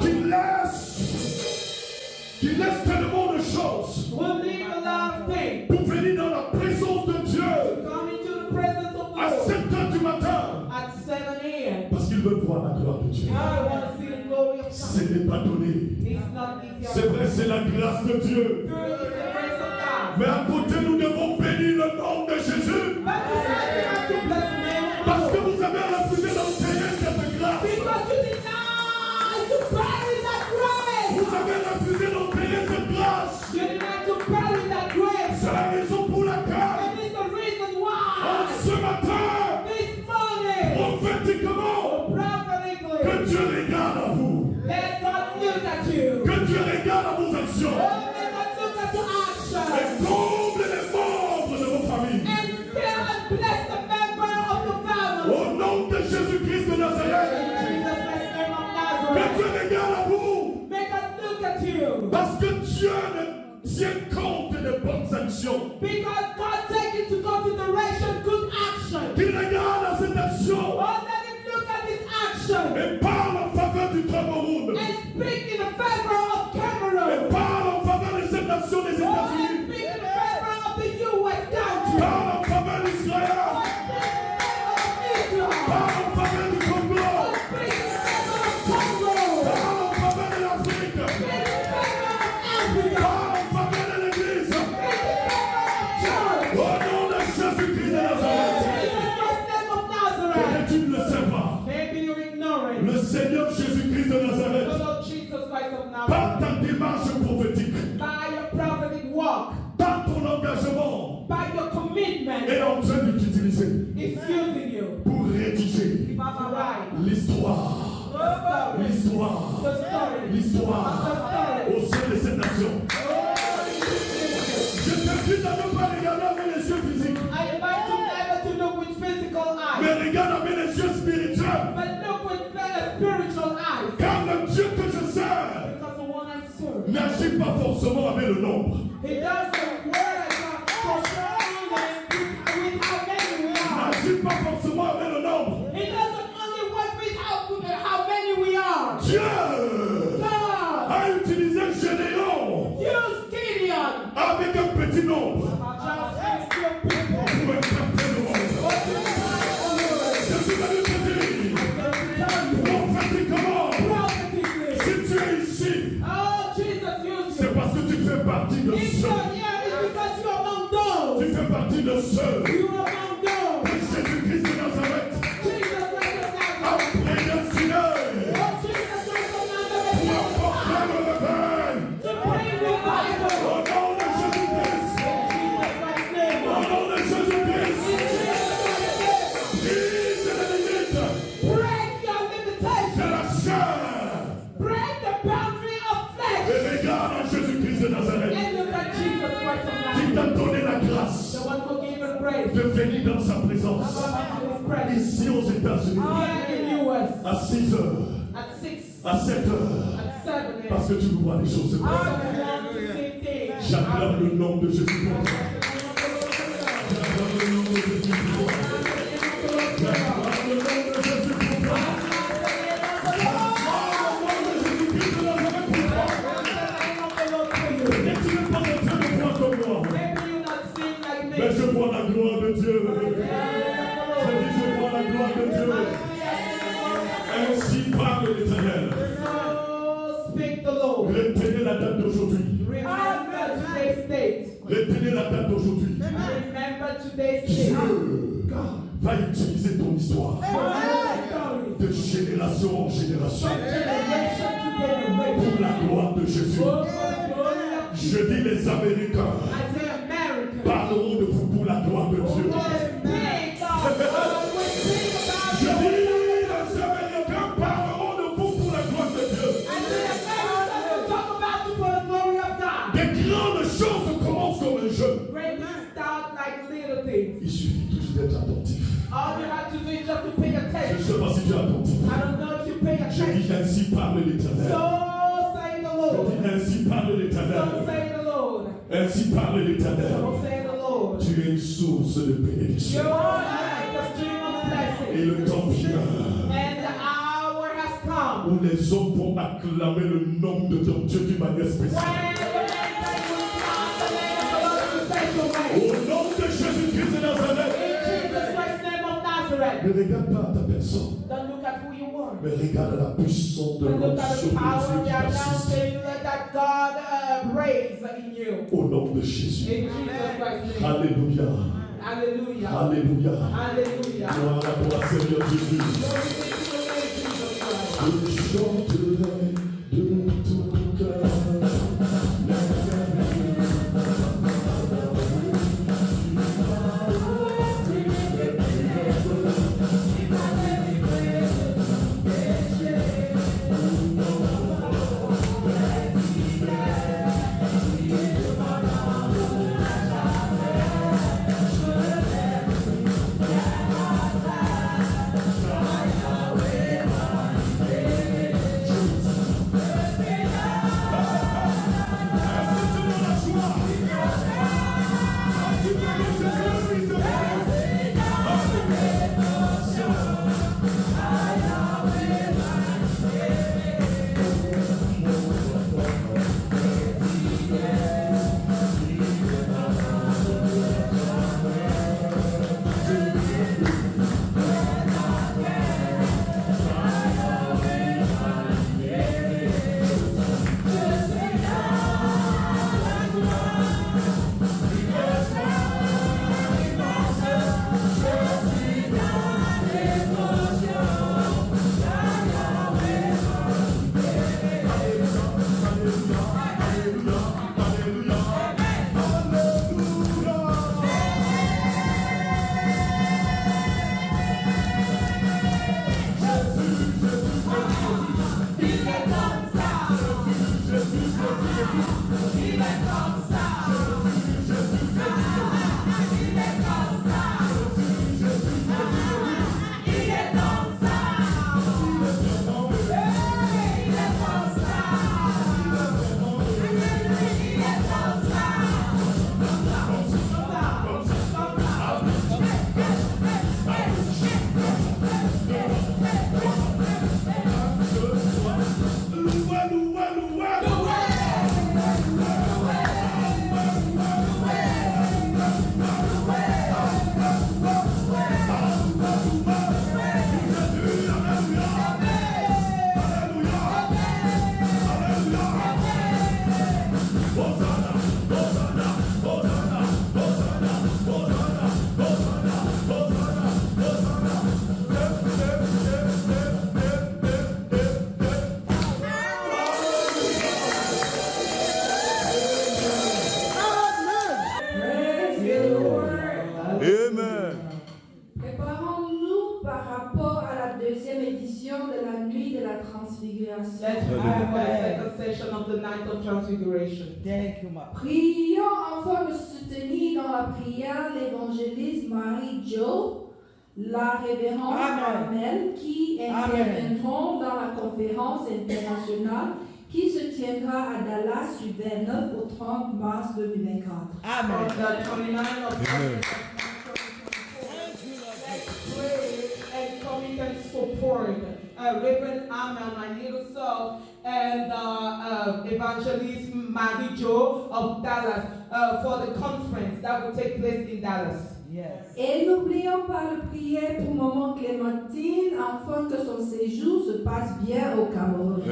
S2: qui laissent tellement de choses
S3: will leave a lot of things
S2: pour venir dans la présence de Dieu
S3: come into the presence of the
S2: à
S3: Lord
S2: 7 heures du matin
S3: at 7 a.m.
S2: parce qu'ils veulent voir la gloire de Dieu.
S3: I want to see the glory of
S2: Ce
S3: God.
S2: n'est pas donné.
S3: It's not easy at
S2: C'est
S3: all.
S2: vrai, c'est la grâce de Dieu.
S3: Through the grace of God.
S2: Mais à côté, nous devons bénir le nom de Jésus
S3: But besides, we have to bless the name of the
S2: parce que
S3: Lord.
S2: vous avez refusé d'obtenir cette grâce.
S3: Because you deny to bury that grace.
S2: Vous avez refusé d'obtenir cette grâce.
S3: You deny to bury that grace.
S2: C'est la raison pour laquelle,
S3: And it's the reason
S2: en
S3: why
S2: ce matin,
S3: this morning,
S2: prophétiquement,
S3: prophetically,
S2: que Dieu regarde à vous,
S3: let God look at you.
S2: que Dieu regarde à vos actions
S3: Oh, let God look at your
S2: et
S3: actions.
S2: comble les membres de vos familles.
S3: And fill and bless the member of the family.
S2: Au nom de Jésus-Christ de
S3: In
S2: Nazareth,
S3: Jesus' blessed name of
S2: que
S3: Nazareth.
S2: Dieu regarde à vous
S3: Make us look at you.
S2: parce que Dieu ne tient compte des bonnes actions.
S3: Because God take into consideration good action.
S2: Qu'il regarde à cette action
S3: Oh, let him look at this action
S2: et parle en faveur du Cameroun
S3: and speak in the favor of
S2: et
S3: Cameroon.
S2: parle en faveur de cette nation des
S3: Oh, and
S2: États-Unis,
S3: speak in the favor of the U.S. country.
S2: parle en faveur d'Israël,
S3: Oh, speak in the favor of Israel.
S2: parle en faveur du Congo,
S3: Oh, speak in the favor of Congo.
S2: parle en faveur de l'Afrique,
S3: Speak in the favor of Africa.
S2: parle en faveur de l'Église.
S3: Speak in the favor of church.
S2: Au nom de Jésus-Christ de Nazareth.
S3: In the first name of Nazareth.
S2: Peut-être tu ne le sais pas.
S3: Maybe you're ignoring.
S2: Le Seigneur Jésus-Christ de
S3: The
S2: Nazareth,
S3: Lord Jesus Christ of Nazareth.
S2: par ta démarche prophétique,
S3: By your prophetic walk,
S2: par ton engagement,
S3: by your commitment,
S2: est en train de t'utiliser
S3: is using you.
S2: pour rédiger
S3: To write
S2: l'histoire, l'histoire,
S3: the story.
S2: l'histoire au sein de cette nation. Je t'invite à ne pas regarder avec les yeux physiques,
S3: I invite you never to look with physical
S2: mais
S3: eyes,
S2: regarde avec les yeux spirituels.
S3: but look with spiritual eyes.
S2: Car le Dieu que je sers
S3: Because the one I serve,
S2: n'agit pas forcément avec le nombre.
S3: He doesn't work concerning with how many we are.
S2: N'agit pas forcément avec le nombre.
S3: He doesn't only work with how many we are.
S2: Dieu
S3: God
S2: a utilisé Gédéon
S3: used Gideon
S2: avec un petit nombre
S3: just as few people.
S2: pour impacter le monde.
S3: But you
S2: Je suis venu te dire, prophétiquement,
S3: prophetically.
S2: si tu es ici,
S3: Oh, Jesus used
S2: c'est
S3: you.
S2: parce que tu fais partie de chair.
S3: Break the boundary of flesh.
S2: Et regarde à Jésus-Christ de Nazareth,
S3: And look at Jesus Christ of
S2: qui
S3: Nazareth.
S2: t'a donné la grâce
S3: The one who gave us grace.
S2: de venir dans sa présence.
S3: Come into his presence.
S2: Ici aux États-Unis,
S3: Here in the US.
S2: à 6 heures,
S3: At 6.
S2: à 7 heures,
S3: At 7.
S2: parce que tu vois des choses se passer. J'acclame le nom de Jésus pour toi. J'acclame le nom de Jésus pour toi. J'acclame le nom de Jésus pour toi. Et tu n'es pas en train de voir comme moi. Mais je vois la gloire de Dieu. Je dis, je vois la gloire de Dieu. Ainsi parle l'Éternel. Retenez la date d'aujourd'hui.
S3: Remember today's date.
S2: Retenez la date d'aujourd'hui.
S3: Remember today's date.
S2: Dieu va utiliser ton histoire de génération en génération pour la gloire de Jésus. Je dis les Américains parleront de vous pour la gloire de Dieu. Je dis les Américains parleront de vous pour la gloire de Dieu. Des grandes choses commencent comme un jeu. Il suffit toujours d'être attentif.
S3: All you have to do is just to pay
S2: Je ne
S3: attention.
S2: sais pas si tu es attentif.
S3: I don't know if you pay
S2: Je
S3: attention.
S2: dis ainsi parle l'Éternel.
S3: So say the
S2: Je
S3: Lord.
S2: dis ainsi parle
S3: So
S2: l'Éternel.
S3: say the Lord.
S2: Ainsi parle l'Éternel.
S3: So say the Lord.
S2: Tu es une source de bénédiction.
S3: You are like the stream of
S2: Et
S3: blessing.
S2: le temps vient
S3: And the hour has come.
S2: où les hommes vont acclamer le nom de ton Dieu d'une manière
S3: When
S2: spéciale.
S3: the mankind will come, the name of the Lord in a special way.
S2: Au nom de Jésus-Christ de Nazareth.
S3: In Jesus Christ's name of Nazareth.
S2: Ne regarde pas à ta personne,
S3: Don't look at who you are.
S2: mais regarde la puissance de
S3: But look at
S2: l'onction
S3: the power of
S2: de
S3: the
S2: Dieu qui persiste.
S3: announcing that God reigns in you.
S2: Au nom de Jésus.
S3: In Jesus Christ's name.
S2: Alléluia.
S3: Hallelujah.
S2: Alléluia.
S3: Hallelujah.
S2: Gloire à toi, Seigneur Jésus.
S3: Glory be to the Lord Jesus Christ.
S2: Je chanterai de tout cœur.
S6: deuxième édition de la nuit de la transfiguration.
S3: Let's pray for the second session of the night of transfiguration.
S7: Thank you, ma.
S6: Prions enfin de soutenir dans la prière l'évangéliste Marie-Jo, la révérende Armelle, qui interviendront dans la conférence internationale qui se tiendra à Dallas du 29 au 30 mars 2024.
S3: Amen. On the 29th of
S1: Amen.
S3: Let's pray and commit and support Reverend Amel, my little self, and Evangelist Marie Jo of Dallas for the conference that will take place in Dallas.
S7: Yes.
S6: Et n'oublions pas de prier pour maman Clémentine afin que son séjour se passe bien au Cameroun.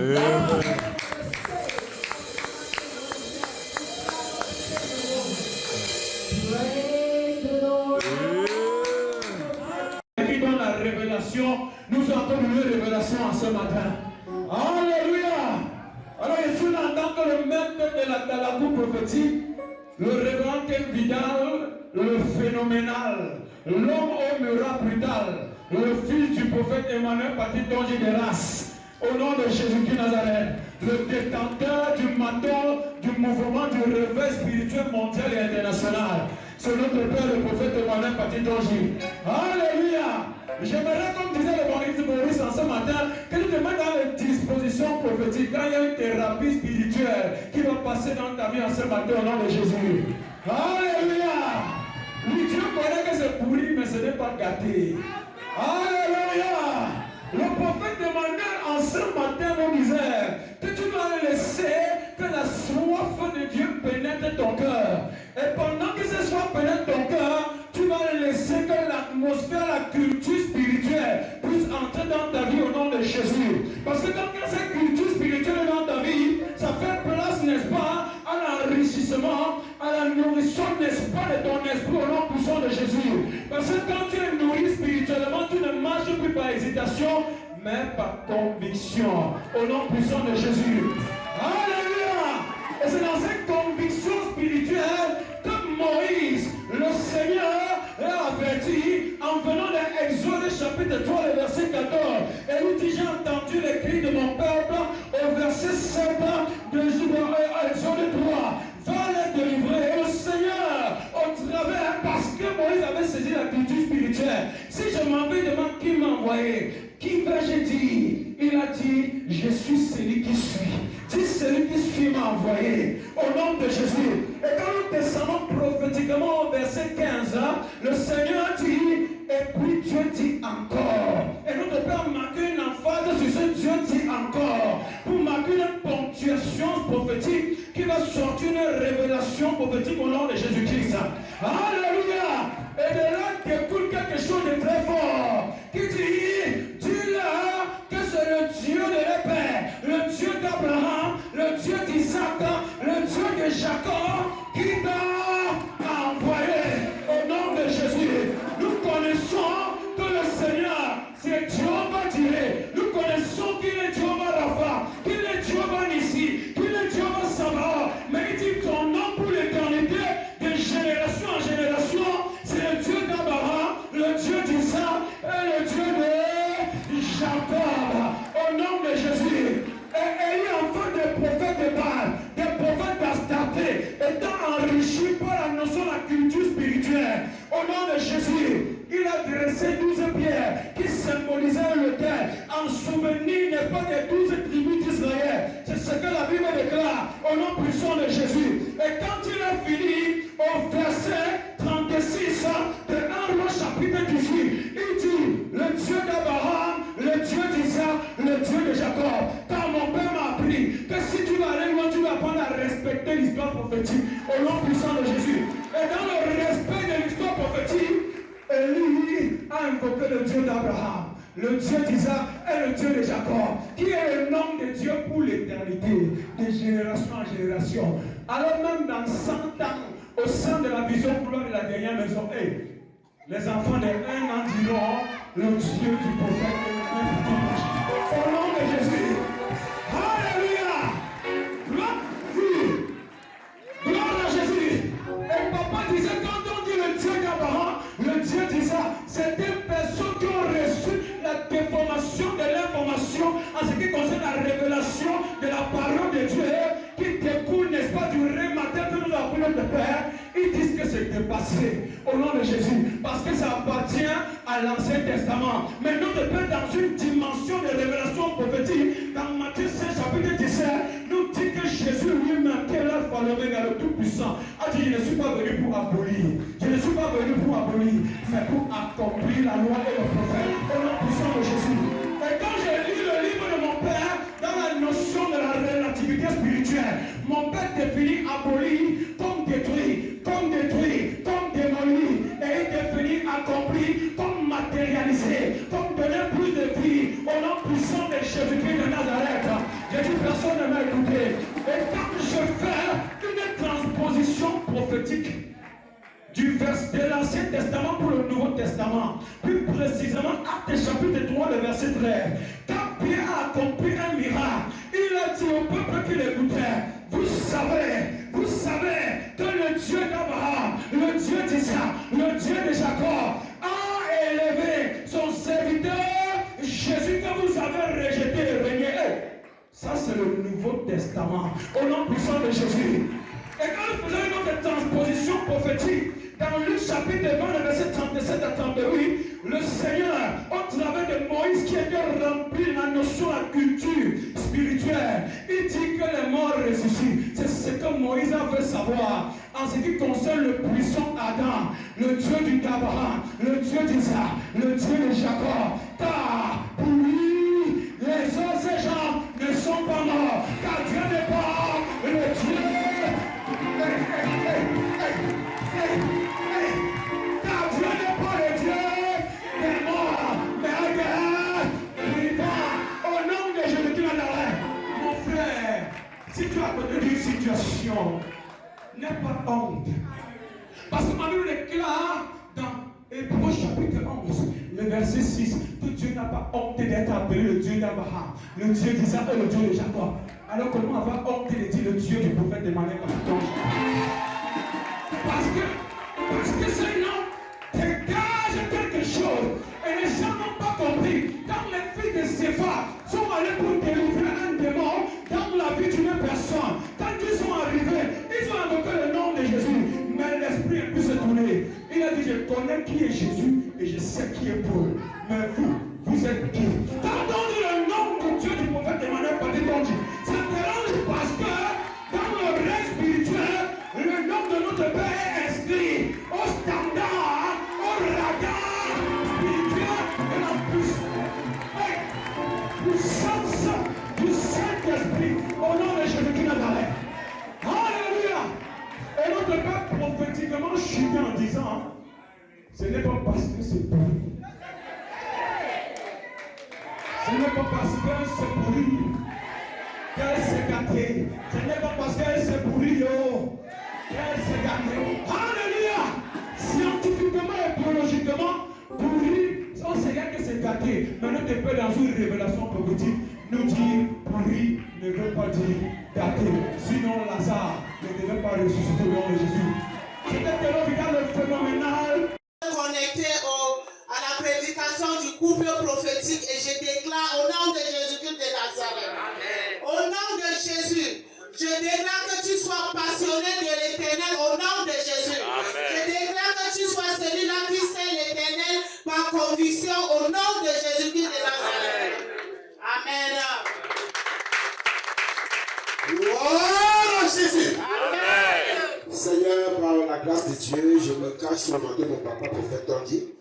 S6: Praise the Lord.
S2: Qui donne la révélation, nous avons une révélation en ce matin. Alléluia. Alors je suis là en tant que le maître de la boue prophétique, le révérend Ken Vidal, le phénoménal, l'homme au muraille brutal, le fils du prophète Emmanuel Patrick Donji de Race, au nom de Jésus-Christ Nazareth, le détenteur du maton du mouvement du réveil spirituel mondial et international. C'est notre Père, le prophète Emmanuel Patrick Donji. Alléluia. J'aimerais, comme disait l'évangéliste Maurice en ce matin, que tu te mettes dans les dispositions prophétiques. Quand il y a une thérapie spirituelle qui va passer dans ta vie en ce matin au nom de Jésus. Alléluia. Oui, Dieu connaît que c'est pourri, mais ce n'est pas gâté. Alléluia. Le prophète Emmanuel en ce matin nous disait que tu dois laisser que la soif de Dieu pénètre ton cœur. Et pendant que cette soif pénètre ton cœur, tu vas laisser que l'atmosphère, la culture spirituelle puisse entrer dans ta vie au nom de Jésus. Parce que quand cette culture spirituelle est dans ta vie, ça fait place, n'est-ce pas, à l'enrichissement, à la nourrition, n'est-ce pas, de ton esprit au nom puissant de Jésus. Parce que quand tu es nourri spirituellement, tu ne marches plus par hésitation, mais par conviction, au nom puissant de Jésus. Alléluia! Et c'est dans cette conviction spirituelle que Moïse, le Seigneur, l'a averti en venant dans Exode chapitre 3, le verset 14. Et il dit, j'ai entendu les cris de mon peuple au verset 7 de Exode 3. Va les délivrer. Et le Seigneur, au travers, parce que Moïse avait saisi la culture spirituelle, si je m'en vais devant qui m'a envoyé, qui vais-je dire? Il a dit, je suis celui qui suis. Dis celui qui suis m'a envoyé. Au nom de Jésus. Et quand nous descendons prophétiquement au verset 15, le Seigneur dit, et puis Dieu dit encore. Et notre Père marque une emphase sur ce Dieu dit encore. Pour marquer une ponctuation prophétique qui va sortir une révélation prophétique au nom de Jésus-Christ. Alléluia. Et de là découle quelque chose de très fort. Qui dit, dis-leur que c'est le Dieu de les pères, le Dieu d'Abraham, le Dieu d'Isaac, le Dieu de Jacob, qui t'a envoyé au nom de Jésus. Nous connaissons que le Seigneur, c'est Jéhovah Jireh. Nous connaissons qu'il est Jéhovah Rapha, qu'il est Jéhovah Nissi, qu'il est Jéhovah Sabaoth. Mais il dit ton nom pour l'éternité, de génération en génération, c'est le Dieu d'Abraham, le Dieu d'Isaac et le Dieu de Jacob. Au nom de Jésus. Et Élie, enfant des prophètes de Baal, des prophètes d'Astarté, étant enrichi par la notion de la culture spirituelle, au nom de Jésus, il a dressé 12 pierres qui symbolisaient l'autel, en souvenir, n'est-ce pas, des 12 tribus d'Israël. C'est ce que la Bible déclare, au nom puissant de Jésus. Et quand il a fini, au verset 36 de 1 Roi chapitre 18, il dit, le Dieu d'Abraham, le Dieu d'Isaac, le Dieu de Jacob. Car mon Père m'a appris que si tu vas aller loin, tu vas apprendre à respecter l'histoire prophétique au nom puissant de Jésus. Et dans le respect de l'histoire prophétique, Élie a invoqué le Dieu d'Abraham, le Dieu d'Isaac et le Dieu de Jacob, qui est le nom de Dieu pour l'éternité, de génération en génération. Alors même dans 100 ans, au sein de la vision couloir de la dernière maison, les enfants de 1 an diront le Dieu du prophète au nom de Jésus. Alléluia. Gloire à Dieu. Gloire à Jésus. Et papa disait, quand on dit le Dieu d'Abraham, le Dieu d'Isaac, c'est des personnes qui ont reçu la déformation
S7: passé. Au nom de Jésus. Parce que ça appartient à l'Ancien Testament. Mais nous devons dans une dimension de révélation prophétique. Dans Matthieu 5, chapitre 17, nous dit que Jésus lui-même, qui est l'alpha l'oméga, le Tout-Puissant, a dit, je ne suis pas venu pour abolir. Je ne suis pas venu pour abolir, mais pour accomplir la loi et le prophète. Au nom puissant de Jésus. Et quand j'ai lu le livre de mon Père, dans la notion de la relativité spirituelle, mon Père définit abolir comme détruit, comme détruit, comme démoli, et il définit accompli comme matérialisé, comme donner plus de vie au nom puissant de Jésus-Christ de Nazareth. J'ai dit personne ne m'a écouté. Et quand je fais une transposition prophétique de l'Ancien Testament pour le Nouveau Testament, plus précisément Actes chapitre 3, le verset 13, quand Pierre a accompli un miracle, il a dit au peuple qui l'écoutait, vous savez que le Dieu d'Abraham, le Dieu d'Isaac, le Dieu de Jacob a élevé son serviteur Jésus que vous avez rejeté et régné. Ça c'est le Nouveau Testament, au nom puissant de Jésus. Et quand nous faisons une autre transposition prophétique, dans Luc chapitre 20, le verset 37 à 38, le Seigneur, au travers de Moïse qui était rempli de la notion de la culture spirituelle, il dit que les morts ressuscitent. C'est ce que Moïse a fait savoir en ce qui concerne le puissant Adam, le Dieu d'Abraham, le Dieu d'Isaac, le Dieu de Jacob. Car pour lui, les autres gens ne sont pas morts, car Dieu n'est pas le Dieu. Car Dieu n'est pas le Dieu des morts, mais des vivants. Au nom de Jésus-Christ de Nazareth, mon frère, si tu as connu une situation, n'aie pas honte. Parce que ma Bible déclare dans Hébreux chapitre 11, le verset 6, que Dieu n'a pas honte d'être appelé le Dieu d'Abraham, le Dieu d'Isaac et le Dieu de Jacob. Alors comment avoir honte de dire le Dieu du prophète de manière comme parce que ce nom dégage quelque chose. Et les gens n'ont pas compris. Quand les filles de Sépha sont allées pour délivrer un démon dans la vie d'une personne, quand ils sont arrivés, ils ont invoqué le nom de Jésus. Mais l'esprit a pu se tourner. Il a dit, je connais qui est Jésus et je sais qui est Paul. Mais vous êtes qui? Quand on dit le nom de Dieu du prophète de manière particulière, ça dérange parce que dans le règne spirituel, le nom de notre Père est inscrit au standard, au radar spirituel et la puissance du Saint-Esprit au nom de Jésus-Christ de Nazareth. Alléluia! Et notre Père prophétiquement chutait en disant, ce n'est pas parce que c'est pourri. Ce n'est pas parce qu'elle s'est pourrie qu'elle s'est gâtée. Ce n'est pas parce qu'elle s'est pourrie qu'elle s'est gâtée. Alléluia! Scientifiquement et biologiquement, pourri, on sait que c'est gâté. Mais notre Père dans une révélation prophétique nous dit pourri ne veut pas dire gâté. Sinon Lazare ne devait pas ressusciter au nom de Jésus. C'était le phénoménal.
S8: Connecté à la prédication du couple prophétique et je déclare au nom de Jésus-Christ de Nazareth. Au nom de Jésus, je déclare que tu sois passionné de l'Éternel au nom de Jésus. Amen. Je déclare que tu sois celui-là qui sait l'Éternel par conviction au nom de Jésus-Christ de Nazareth. Amen.
S9: Gloire à Jésus. Amen. Seigneur, par la grâce de Dieu, je me cache sur le nom de mon papa prophète Tanguy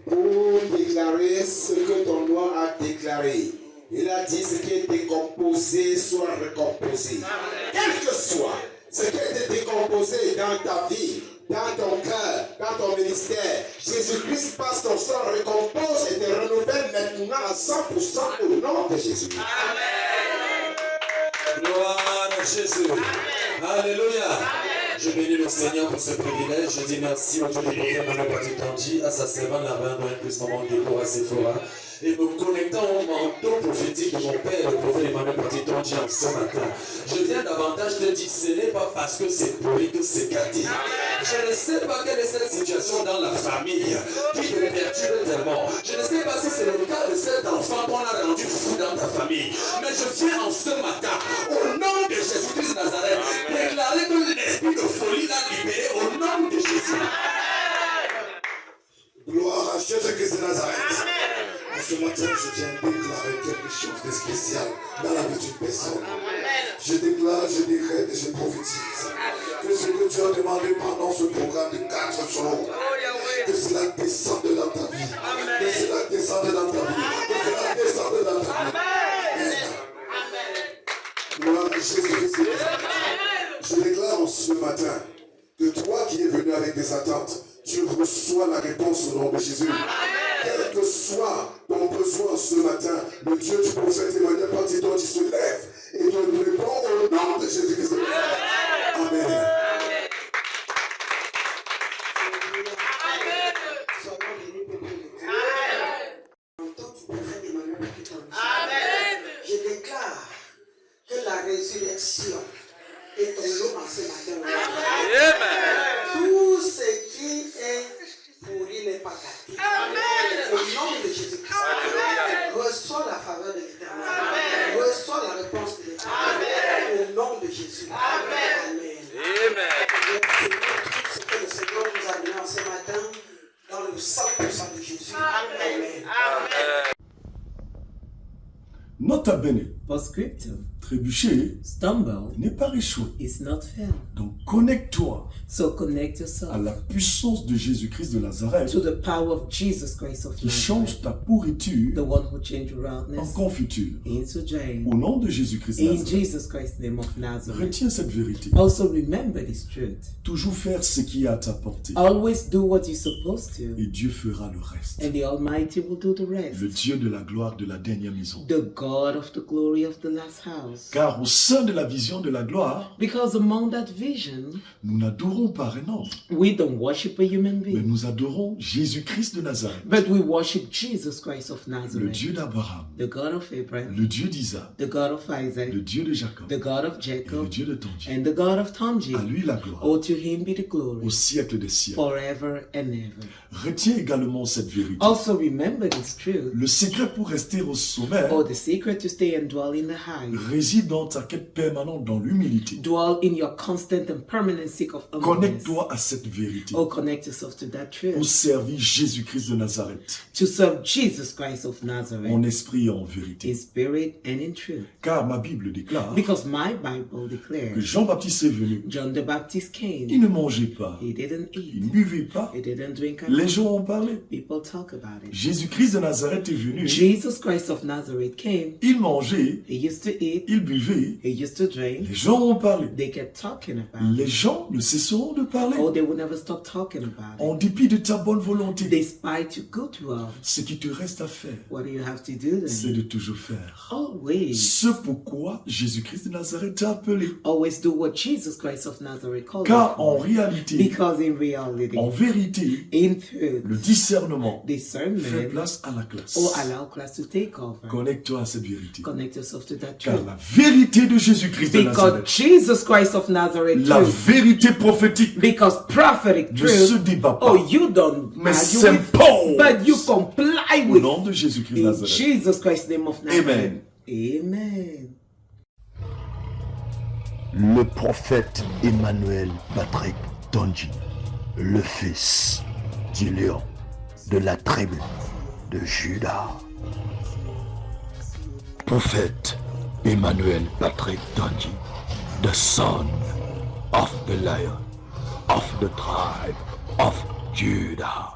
S9: pour déclarer ce que ton nom a déclaré. Il a dit ce qui est décomposé soit recomposé. Quel que soit ce qui a été décomposé dans ta vie, dans ton cœur, dans ton ministère, Jésus-Christ passe ton sang, recompose et te renouvelle maintenant à 100% au nom de Jésus.
S10: Amen. Gloire à Jésus. Amen. Alléluia. Amen. Je bénis le Seigneur pour ce privilège. Je dis merci au Dieu du prophète Manuel Tanguy, à sa servante la reine de plus moment décor à Sephora. Et me connectant au manteau prophétique de mon père, le prophète Emmanuel Tanguy, en ce matin. Je viens davantage te dire, ce n'est pas parce que c'est pourri que c'est gâté. Je ne sais pas quelle est cette situation dans la famille qui te perturbe tellement. Je ne sais pas si c'est le cas de cet enfant qu'on a rendu fou dans ta famille. Mais je viens en ce matin, au nom de Jésus-Christ de Nazareth, déclarer que l'esprit de folie l'a libéré au nom de Jésus.
S9: chose de spécial dans la vie d'une personne. Je déclare, je décrète et je prophétise que ce que tu as demandé pendant ce programme de 4 jours, que cela descende dans ta vie, que cela descende dans ta vie, que cela descende dans ta vie. Gloire à Jésus-Christ. Je déclare ce matin que toi qui es venu avec des attentes, tu reçois la réponse au nom de Jésus. Quel que soit ton besoin ce matin, le Dieu du prophète Emmanuel Partiton qui se lève et te répond au nom de Jésus-Christ. Amen.
S4: Je déclare que la résurrection est ton lot en ce matin. Tout ce qui est pourri n'est pas gâté. Au nom de Jésus-Christ, reçois la faveur de l'Éternel. Reçois la réponse de l'Éternel. Au nom de Jésus. Amen. Ce que le Seigneur nous a donné en ce matin, dans le 100% de Jésus. Amen.
S2: Nota bene,
S11: Postscriptum.
S2: trébucher
S11: Stumble
S2: n'est pas échoué.
S11: is not fail.
S2: Donc connecte-toi
S11: So connect
S2: à
S11: yourself
S2: la puissance de Jésus-Christ de Nazareth
S11: to the power of Jesus Christ of
S2: qui
S11: Nazareth,
S2: change ta pourriture
S11: the one who changed
S2: en
S11: roundness
S2: confiture.
S11: into jam.
S2: Au nom de Jésus-Christ
S11: In
S2: Nazareth,
S11: Jesus Christ's name of Nazareth.
S2: retiens cette vérité.
S11: Also remember this truth.
S2: Toujours faire ce qui est à ta portée.
S11: Always do what you're supposed to,
S2: Et Dieu fera le reste.
S11: and the Almighty will do the rest.
S2: Le Dieu de la gloire de la dernière maison.
S11: The God of the glory of the last house.
S2: Car au sein de la vision de la gloire,
S11: Because among that vision,
S2: nous n'adorons pas un homme,
S11: we don't worship a human
S2: mais
S11: being,
S2: nous adorons Jésus-Christ de Nazareth,
S11: but we worship Jesus Christ of
S2: le
S11: Nazareth,
S2: Dieu d'Abraham,
S11: the God of Abraham,
S2: le Dieu d'Isaac,
S11: the God of Isaac,
S2: le Dieu de Jacob
S11: the God of
S2: et le
S11: Jacob,
S2: Dieu de Tangi.
S11: and the God of Tangi.
S2: À lui la gloire,
S11: Oh, to him be the glory,
S2: au siècle des siècles.
S11: forever and ever.
S2: Retiens également cette vérité.
S11: Also remember this truth.
S2: Le secret pour rester au sommet
S11: Oh, the secret to stay and dwell in the high.
S2: réside dans ta quête permanente dans l'humilité.
S11: Dwell in your constant and permanent seek of humbleness.
S2: Connecte-toi à cette vérité
S11: Oh, connect yourself to that
S2: pour
S11: truth.
S2: servir Jésus-Christ de Nazareth,
S11: To serve Jesus Christ of
S2: en
S11: Nazareth
S2: esprit et en vérité.
S11: in spirit and in truth.
S2: Car ma Bible déclare
S11: Because my Bible
S2: que
S11: declares
S2: Jean-Baptiste est venu.
S11: John the Baptist
S2: Il
S11: came.
S2: ne mangeait pas,
S11: He didn't
S2: il ne
S11: eat.
S2: buvait pas.
S11: He didn't drink
S2: Les
S11: alcohol.
S2: gens ont parlé.
S11: People talk about it.
S2: Jésus-Christ de Nazareth est venu.
S11: Jesus Christ of Nazareth came.
S2: Il mangeait,
S11: He used to eat.
S2: il buvait.
S11: He used to drink.
S2: Les gens ont parlé.
S11: They kept talking about
S2: Les
S11: it.
S2: gens ne cesseront de parler.
S11: Oh, they would never stop talking about
S2: En
S11: it.
S2: dépit de ta bonne volonté,
S11: Despite your good will,
S2: ce qui te reste à faire,
S11: what do you have to do
S2: c'est
S11: then?
S2: de toujours faire
S11: Always.
S2: ce pourquoi Jésus-Christ de Nazareth t'a appelé.
S11: Always do what Jesus Christ of Nazareth called you
S2: Car en
S11: for.
S2: réalité,
S11: Because in reality,
S2: en vérité,
S11: in truth,
S2: le discernement fait
S11: discernment
S2: place à la classe.
S11: or allow class to take over.
S2: Connecte-toi à cette vérité.
S11: Connect yourself to that
S2: Car
S11: truth.
S2: la vérité de Jésus-Christ de
S11: Because
S2: Nazareth,
S11: Jesus Christ of Nazareth
S2: la
S11: truth.
S2: vérité prophétique
S11: Because prophetic
S2: ne se
S11: truth,
S2: débat pas,
S11: oh, you don't
S2: mais
S11: argue with,
S2: s'impose
S11: but you comply
S2: au
S11: with.
S2: nom de Jésus-Christ de
S11: In
S2: Nazareth.
S11: Jesus Christ's name of Nazareth.
S2: Amen.
S11: Amen.
S1: Le prophète Emmanuel Patrick Tonji, le fils du lion de la tribu de Juda. Prophète Emmanuel Patrick Tonji, the son of the lion of the tribe of Judah.